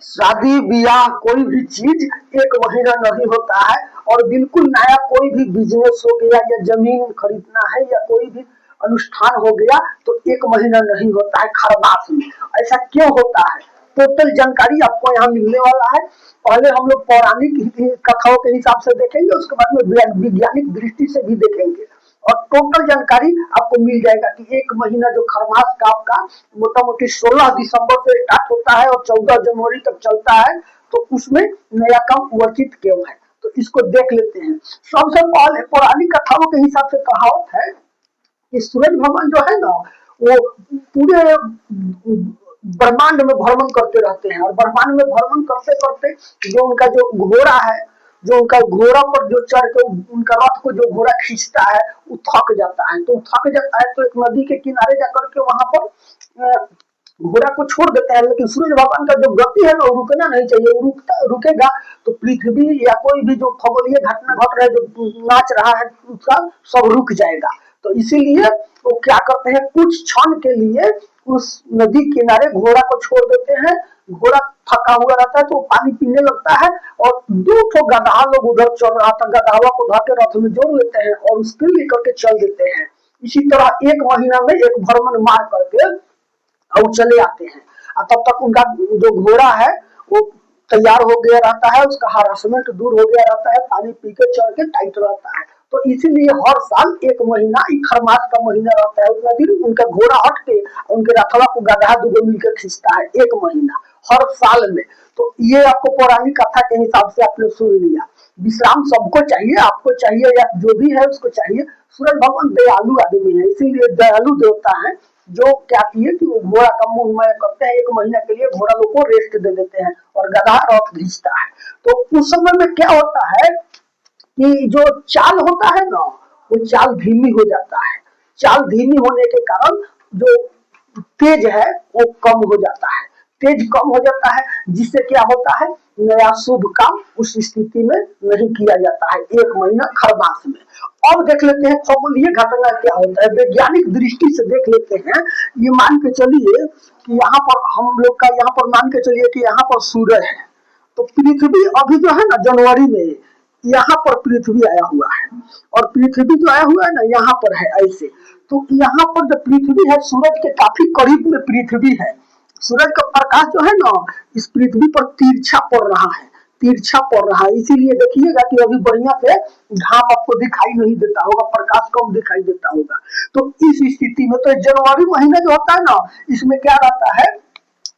शादी ब्याह कोई भी चीज एक महीना नहीं होता है। और बिल्कुल नया कोई भी बिजनेस हो गया या जमीन खरीदना है या कोई भी अनुष्ठान हो गया तो एक महीना नहीं होता है खरमास में। ऐसा क्यों होता है, टोटल जानकारी आपको यहाँ मिलने वाला है। पहले हम लोग पौराणिक कथाओं के हिसाब से देखेंगे, उसके बाद में वैज्ञानिक दृष्टि से भी देखेंगे और टोटल जानकारी आपको मिल जाएगा कि एक महीना जो खरमास का आपका मोटा मोटी 16 दिसंबर से स्टार्ट होता है और 14 जनवरी तक चलता है, तो उसमें नया काम वर्जित क्यों है, तो इसको देख लेते हैं। सबसे पहले पौराणिक कथाओं के हिसाब से कहावत है कि सूरज भगवान जो है ना, वो पूरे ब्रह्मांड में भ्रमण करते रहते हैं और ब्रह्मांड में भ्रमण करते करते जो उनका जो घोड़ा है, जो उनका घोड़ा पर जो चढ़ के उनका रथ को जो घोड़ा खींचता है वो थक जाता है। तो थक जाता है तो एक नदी के किनारे जाकर के वहां पर घोड़ा को छोड़ देता है। लेकिन सूरज भगवान का जो गति है ना वो रुकना नहीं चाहिए, वो रुकेगा तो पृथ्वी या कोई भी जो खगोलीय घटना घट रहा है, जो नाच रहा है, उसका सब रुक जाएगा। तो इसीलिए वो क्या करते हैं, कुछ क्षण के लिए उस नदी किनारे घोड़ा को छोड़ देते हैं। घोड़ा थका हुआ रहता है तो वो पानी पीने लगता है और दो ठो गदहा लोग उधर चल रहा था, गदहावा को धर के रथ में जोड़ लेते हैं और उसके लेकर के चल देते हैं। इसी तरह एक महीना में एक भ्रमण मार करके और चले आते हैं। और तब तक उनका जो घोड़ा है वो तैयार हो गया रहता है, उसका हरासमेंट दूर हो गया रहता है, पानी पी के चढ़ के टाइट रहता है। तो इसीलिए हर साल एक महीना खरमास का महीना रहता है, उतना दिन उनका घोड़ा हट के उनके रथवा को गधा दुगो मिलकर खींचता है एक महीना हर साल में। तो ये आपको पौराणिक कथा के हिसाब से आपने सुन लिया। विश्राम सबको चाहिए, आपको चाहिए या जो भी है उसको चाहिए। सूरज भगवान दयालु आदमी है, इसीलिए दयालु देवता है, जो क्या किए कि वो घोड़ा का मुंह में करते हैं, एक महीना के लिए घोड़ा लोग को रेस्ट दे देते हैं और गधा रथ खींचता है। तो उस समय में क्या होता है कि जो चाल होता है ना, वो चाल धीमी हो जाता है। चाल धीमी होने के कारण जो तेज है वो कम हो जाता है, तेज कम हो जाता है, जिससे क्या होता है, नया शुभ काम उस स्थिति में नहीं किया जाता है एक महीना खरमास में। अब देख लेते हैं खगोलीय घटना क्या होता है, वैज्ञानिक दृष्टि से देख लेते हैं। ये मान के चलिए कि यहाँ पर हम लोग का, यहाँ पर मान के चलिए कि यहाँ पर सूरज है, तो पृथ्वी अभी जो है ना जनवरी में यहाँ पर पृथ्वी आया हुआ है और पृथ्वी जो आया हुआ है ना यहाँ पर है ऐसे। तो यहाँ पर जो पृथ्वी है सूरज के काफी करीब में पृथ्वी है। सूरज का प्रकाश जो है ना इस पृथ्वी पर तिरछा पड़ रहा है, तिरछा पड़ रहा है। इसीलिए देखिएगा कि अभी बढ़िया से घाम आपको दिखाई नहीं देता होगा, प्रकाश कम दिखाई देता होगा। तो इस स्थिति में तो जनवरी महीना जो होता है ना, इसमें क्या रहता है,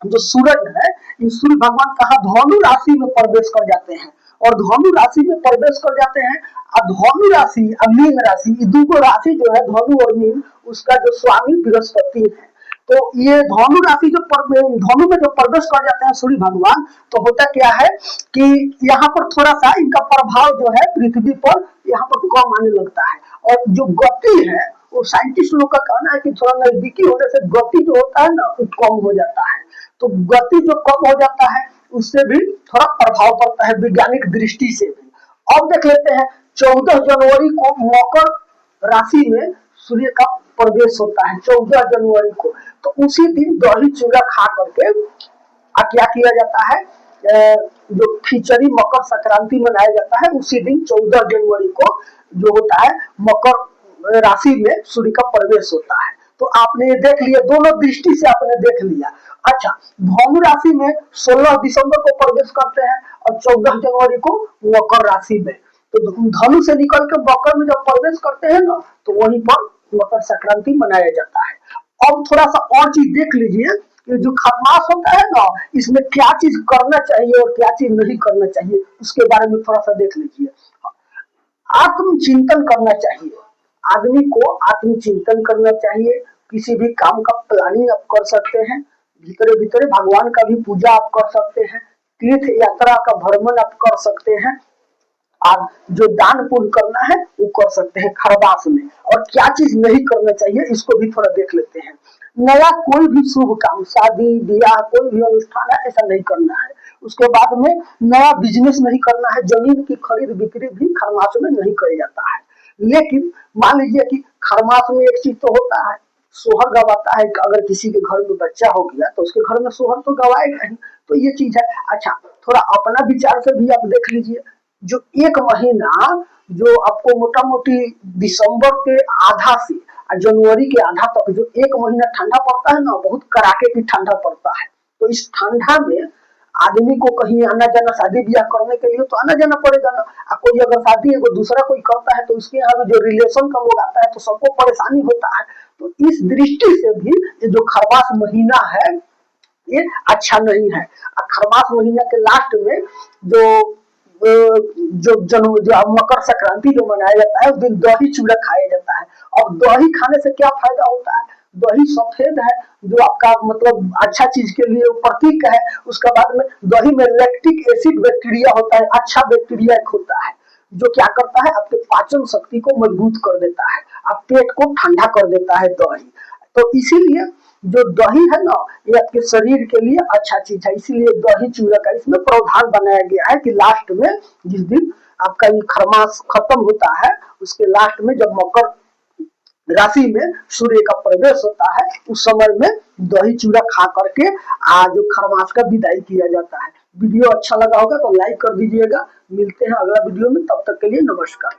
जो सूरज है, ये सूर्य भगवान कहा धनु राशि में प्रवेश कर जाते हैं और धनु राशि में प्रवेश कर जाते हैं। और धनु राशि और मीन राशि, ये दोनों राशि जो है धनु और मीन, उसका जो स्वामी बृहस्पति है। तो ये धनु राशि जो धनु में जो प्रवेश कर जाते हैं सूर्य भगवान, तो होता क्या है कि यहाँ पर थोड़ा सा इनका प्रभाव जो है पृथ्वी पर यहाँ पर कम आने लगता है। और जो गति है वो साइंटिस्ट लोग का कहना है कि थोड़ा नजदीकी होने से गति जो होता है ना वो कम हो जाता है। तो गति जो कम हो जाता है उससे भी थोड़ा प्रभाव पड़ता है वैज्ञानिक दृष्टि से भी। अब देख लेते हैं 14 जनवरी को मकर राशि में सूर्य का प्रवेश होता है 14 जनवरी को। तो उसी दिन दही चूड़ा खा करके क्या किया जाता है, जो खिचड़ी मकर संक्रांति मनाया जाता है उसी दिन 14 जनवरी को जो होता है मकर राशि में सूर्य का प्रवेश होता है। तो आपने ये देख लिया, दोनों दृष्टि से आपने देख लिया। अच्छा, धनु राशि में 16 दिसंबर को प्रवेश करते हैं और 14 जनवरी को मकर राशि में। तो धनु से निकल के मकर में जब प्रवेश करते हैं ना, तो वहीं पर मकर संक्रांति मनाया जाता है। अब थोड़ा सा और चीज देख लीजिए कि जो खरमास होता है ना, इसमें क्या चीज करना चाहिए और क्या चीज नहीं करना चाहिए, उसके बारे में थोड़ा सा देख लीजिए। आत्मचिंतन करना चाहिए, आदमी को आत्मचिंतन करना चाहिए। किसी भी काम का प्लानिंग आप कर सकते हैं, भीतरे भीतरे भगवान का भी पूजा आप कर सकते हैं, तीर्थ यात्रा का भ्रमण आप कर सकते हैं, और जो दान पुण्य करना है वो कर सकते हैं खरवास में। और क्या चीज नहीं करना चाहिए इसको भी थोड़ा देख लेते हैं। नया कोई भी शुभ काम, शादी ब्याह कोई भी अनुष्ठान है, ऐसा नहीं करना है। उसके बाद में नया बिजनेस नहीं करना है, जमीन की खरीद बिक्री भी खरमास में नहीं किया जाता है। लेकिन मान लीजिए कि खरमास में एक चीज तो होता है सोहर गवाता है। अगर किसी के घर में बच्चा हो गया तो उसके घर में सोहर तो गवाएगा ही। तो ये चीज है। अच्छा, थोड़ा अपना विचार से भी आप देख लीजिए, जो एक महीना जो आपको मोटा मोटी दिसंबर के आधा से जनवरी के आधा तक जो एक महीना ठंडा पड़ता है ना, बहुत कड़ाके की ठंडा पड़ता है। तो इस ठंडा में आदमी को कहीं आना जाना, शादी ब्याह करने के लिए तो आना जाना पड़ेगा ना। कोई अगर शादी एगो दूसरा कोई करता है तो उसके यहाँ भी जो रिलेशन का लोग आता है तो सबको परेशानी होता है। तो इस दृष्टि से भी ये जो खरमास महीना है ये अच्छा नहीं है। खरमास महीना के लास्ट में जो जो मकर संक्रांति जो मनाया जाता है उस दिन दही चूड़ा खाया जाता है। और दही खाने से क्या फायदा होता है? दही सफेद है, जो आपका मतलब अच्छा चीज के लिए प्रतीक है। उसके बाद में दही में लैक्टिक एसिड बैक्टीरिया होता है, अच्छा बैक्टीरिया एक होता है जो क्या करता है, आपके पाचन शक्ति को मजबूत कर देता है, आप पेट को ठंडा कर देता है दही। तो इसीलिए जो दही है ना, ये आपके शरीर के लिए अच्छा चीज है। इसीलिए दही चूड़ा का इसमें प्रावधान बनाया गया है कि लास्ट में जिस दिन आपका ये खरमास खत्म होता है उसके लास्ट में जब मकर राशि में सूर्य का प्रवेश होता है उस समय में दही चूड़ा खा करके आज खरमास का विदाई किया जाता है। वीडियो अच्छा लगा होगा तो लाइक कर दीजिएगा। मिलते हैं अगला वीडियो में, तब तक के लिए नमस्कार।